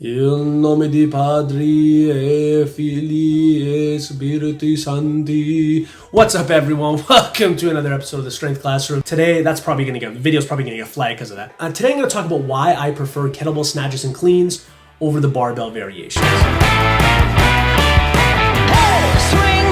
Il nome di Padri e Fili e Spiriti Santi. What's up, everyone? Welcome to another episode of the Strength Classroom. Today, the video's probably gonna get flagged because of that. Today I'm gonna talk about why I prefer kettlebell snatches and cleans over the barbell variations. Swing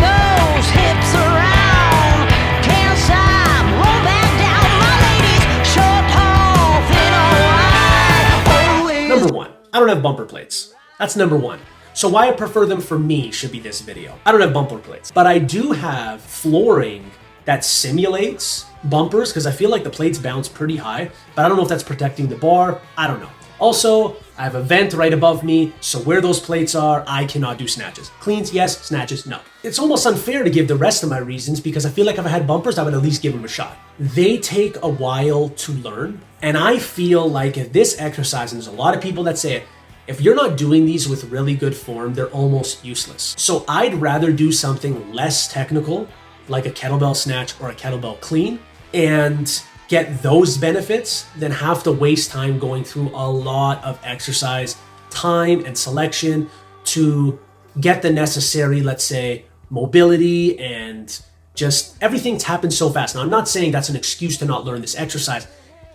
those hips around, can't stop, roll back down, my ladies, short, tall, thin or wide, always. Number one, I don't have bumper plates. That's number one. So why I prefer them for me should be this video. I don't have bumper plates, but I do have flooring that simulates bumpers because I feel like the plates bounce pretty high, but I don't know if that's protecting the bar. I don't know. Also, I have a vent right above me, so where those plates are, I cannot do snatches. Cleans, yes. Snatches, no. It's almost unfair to give the rest of my reasons because I feel like if I had bumpers, I would at least give them a shot. They take a while to learn, and I feel like if this exercise, and there's a lot of people that say it, if you're not doing these with really good form, they're almost useless. So I'd rather do something less technical, like a kettlebell snatch or a kettlebell clean, and get those benefits than have to waste time going through a lot of exercise time and selection to get the necessary, let's say, mobility and just everything's happened so fast. Now, I'm not saying that's an excuse to not learn this exercise.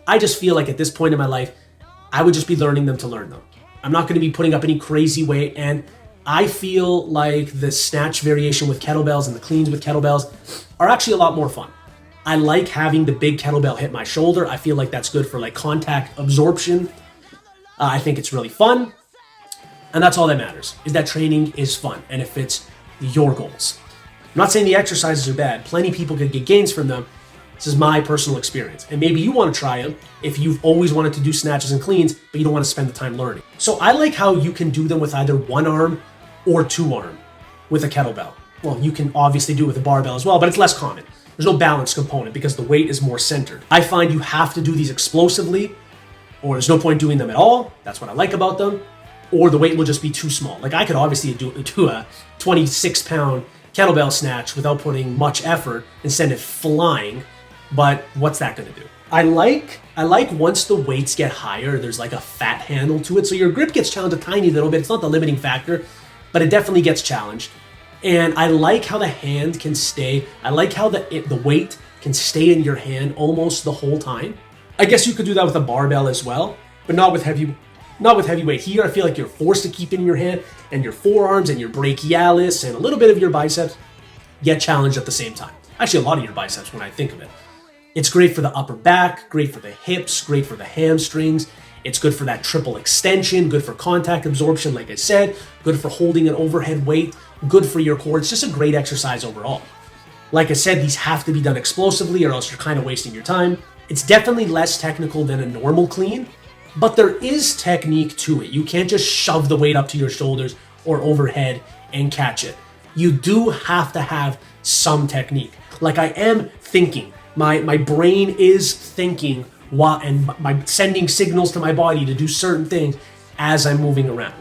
I just feel like at this point in my life, I would just be learning them to learn them. I'm not going to be putting up any crazy weight, and I feel like the snatch variation with kettlebells and the cleans with kettlebells are actually a lot more fun. I like having the big kettlebell hit my shoulder. I feel like that's good for like contact absorption. I think it's really fun. And that's all that matters, is that training is fun and it fits your goals. I'm not saying the exercises are bad. Plenty of people could get gains from them. This is my personal experience. And maybe you want to try them if you've always wanted to do snatches and cleans, but you don't want to spend the time learning. So I like how you can do them with either one arm or two arm with a kettlebell. Well, you can obviously do it with a barbell as well, but it's less common. There's no balance component because the weight is more centered. I find you have to do these explosively, or there's no point doing them at all. That's what I like about them. Or the weight will just be too small. Like I could obviously do a 26-pound kettlebell snatch without putting much effort and send it flying, but what's that gonna do? I like once the weights get higher, there's like a fat handle to it. So your grip gets challenged a tiny little bit. It's not the limiting factor, but it definitely gets challenged. And I like how the hand can stay, I like how the weight can stay in your hand almost the whole time. I guess you could do that with a barbell as well, but not with heavy weight. Here, I feel like you're forced to keep it in your hand, and your forearms and your brachialis and a little bit of your biceps get challenged at the same time. Actually, a lot of your biceps when I think of it. It's great for the upper back, great for the hips, great for the hamstrings. It's good for that triple extension, good for contact absorption, like I said, good for holding an overhead weight, good for your core. It's just a great exercise overall. Like I said, these have to be done explosively or else you're kind of wasting your time. It's definitely less technical than a normal clean, but there is technique to it. You can't just shove the weight up to your shoulders or overhead and catch it. You do have to have some technique. Like I am thinking, my brain is thinking and my sending signals to my body to do certain things as I'm moving around.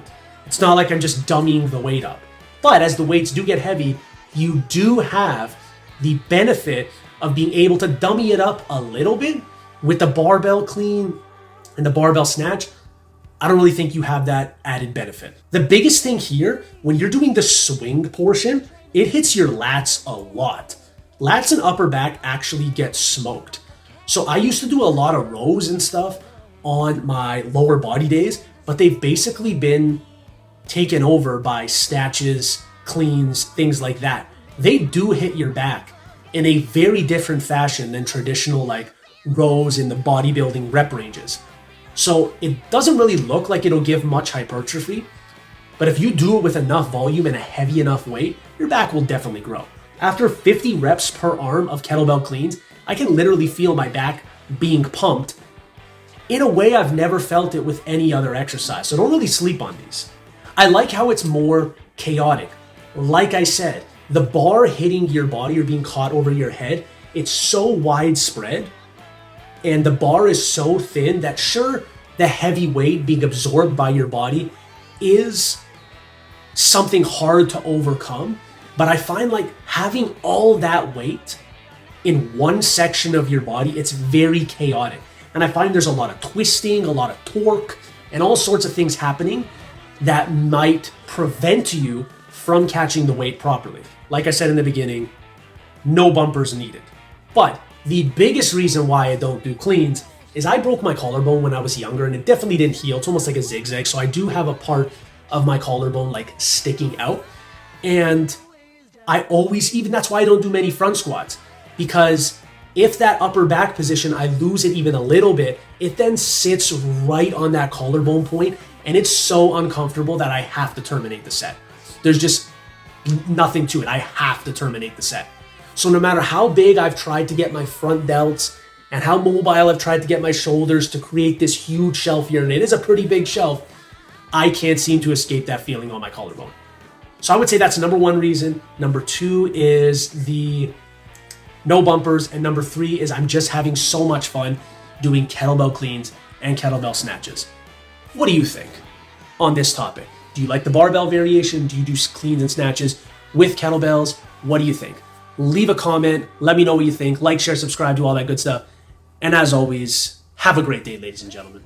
It's not like I'm just dummying the weight up. But as the weights do get heavy, you do have the benefit of being able to dummy it up a little bit with the barbell clean and the barbell snatch. I don't really think you have that added benefit. The biggest thing here, when you're doing the swing portion, it hits your lats a lot. Lats and upper back actually get smoked. So I used to do a lot of rows and stuff on my lower body days, but they've basically been taken over by snatches, cleans, things like that. They do hit your back in a very different fashion than traditional like rows in the bodybuilding rep ranges. So it doesn't really look like it'll give much hypertrophy, but if you do it with enough volume and a heavy enough weight, your back will definitely grow. After 50 reps per arm of kettlebell cleans, I can literally feel my back being pumped in a way I've never felt it with any other exercise. So don't really sleep on these. I like how it's more chaotic. Like I said, the bar hitting your body or being caught over your head, it's so widespread and the bar is so thin that sure, the heavy weight being absorbed by your body is something hard to overcome. But I find like having all that weight in one section of your body, it's very chaotic. And I find there's a lot of twisting, a lot of torque, and all sorts of things happening that might prevent you from catching the weight properly. Like I said in the beginning, no bumpers needed. But the biggest reason why I don't do cleans is I broke my collarbone when I was younger, and it definitely didn't heal. It's almost like a zigzag. So I do have a part of my collarbone like sticking out. And I always, even that's why I don't do many front squats, because if that upper back position, I lose it even a little bit, it then sits right on that collarbone point, and it's so uncomfortable that I have to terminate the set. There's just nothing to it. I have to terminate the set. So no matter how big I've tried to get my front delts and how mobile I've tried to get my shoulders to create this huge shelf here, and it is a pretty big shelf, I can't seem to escape that feeling on my collarbone. So I would say that's number one reason. Number two is the no bumpers. And number three is I'm just having so much fun doing kettlebell cleans and kettlebell snatches. What do you think on this topic? Do you like the barbell variation? Do you do cleans and snatches with kettlebells? What do you think? Leave a comment. Let me know what you think. Like, share, subscribe, do all that good stuff. And as always, have a great day, ladies and gentlemen.